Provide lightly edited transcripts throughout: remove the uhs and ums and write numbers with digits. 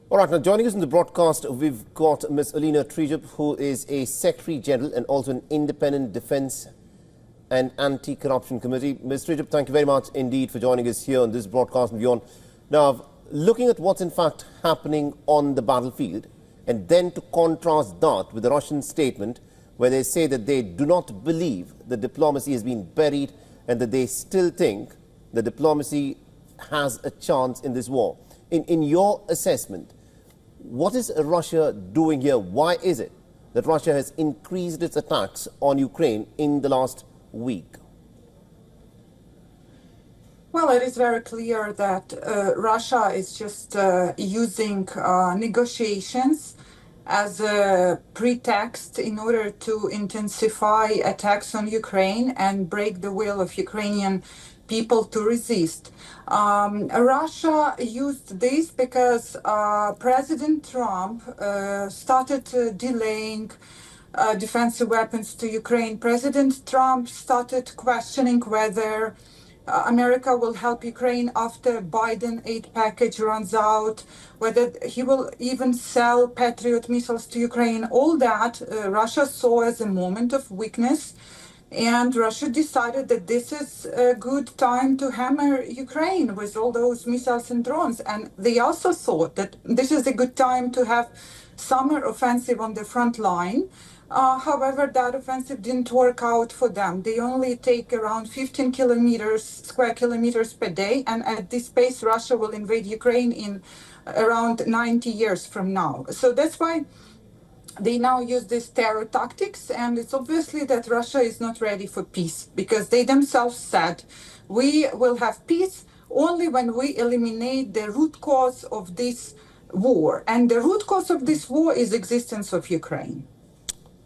All right, now joining us in the broadcast, we've got Ms. Alina Trijub, who is a Secretary General and also an independent Defence and Anti-Corruption Committee. Ms. Trijub, thank you very much indeed for joining us here on this broadcast and beyond. Now, looking at what's in fact happening on the battlefield, and then to contrast that with the Russian statement where they say that they do not believe that diplomacy has been buried and that they still think that diplomacy has a chance in this war. In your assessment, what is Russia doing here? Why is it that Russia has increased its attacks on Ukraine in the last week? Well, it is very clear that Russia is just using negotiations as a pretext in order to intensify attacks on Ukraine and break the will of Ukrainian people to resist. Russia used this because President Trump started delaying defensive weapons to Ukraine. President Trump started questioning whether America will help Ukraine after Biden aid package runs out, whether he will even sell Patriot missiles to Ukraine. All that Russia saw as a moment of weakness. And Russia decided that this is a good time to hammer Ukraine with all those missiles and drones. And they also thought that this is a good time to have summer offensive on the front line. However, that offensive didn't work out for them. They only take around 15 square kilometers per day. And at this pace, Russia will invade Ukraine in around 90 years from now. So that's why they now use these terror tactics, and it's obviously that Russia is not ready for peace because they themselves said, we will have peace only when we eliminate the root cause of this war. And the root cause of this war is existence of Ukraine.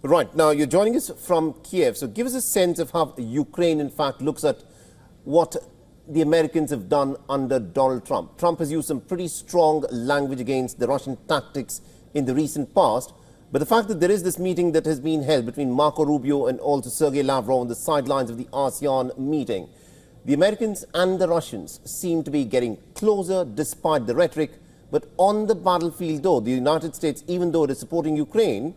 Right. Now, you're joining us from Kyiv. So give us a sense of how Ukraine, in fact, looks at what the Americans have done under Donald Trump. Trump has used some pretty strong language against the Russian tactics in the recent past. But the fact that there is this meeting that has been held between Marco Rubio and also Sergei Lavrov on the sidelines of the ASEAN meeting, the Americans and the Russians seem to be getting closer despite the rhetoric. But on the battlefield, though, the United States, even though it is supporting Ukraine,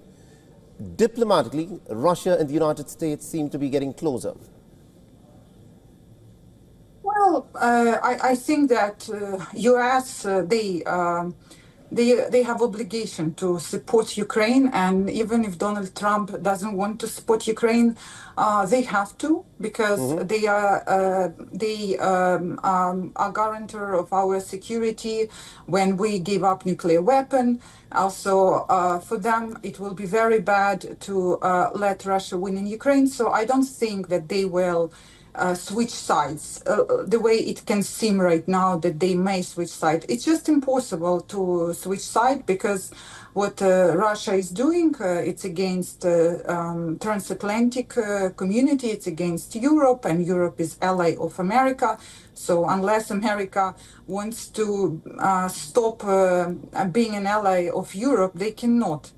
diplomatically, Russia and the United States seem to be getting closer. Well, I think that U.S., they have obligation to support Ukraine, and even if Donald Trump doesn't want to support Ukraine, they have to because they are guarantor of our security when we give up nuclear weapon. Also, for them, it will be very bad to let Russia win in Ukraine. So I don't think that they will switch sides the way it can seem right now that they may switch side. It's just impossible to switch side because what Russia is doing, it's against transatlantic community, it's against Europe, and Europe is ally of America. So unless America wants to stop being an ally of Europe, they cannot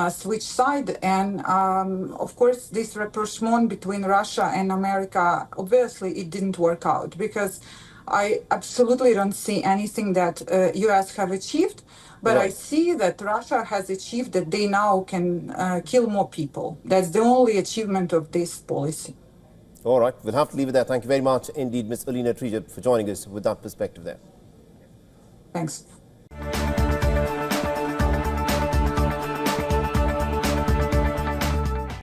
switch side. And of course, this rapprochement between Russia and America, obviously it didn't work out because I absolutely don't see anything that US have achieved, but right. I see that Russia has achieved that they now can kill more people. That's the only achievement of this policy. All right, we'll have to leave it there. Thank you very much indeed, Ms. Alina Trijub, for joining us with that perspective there. Thanks.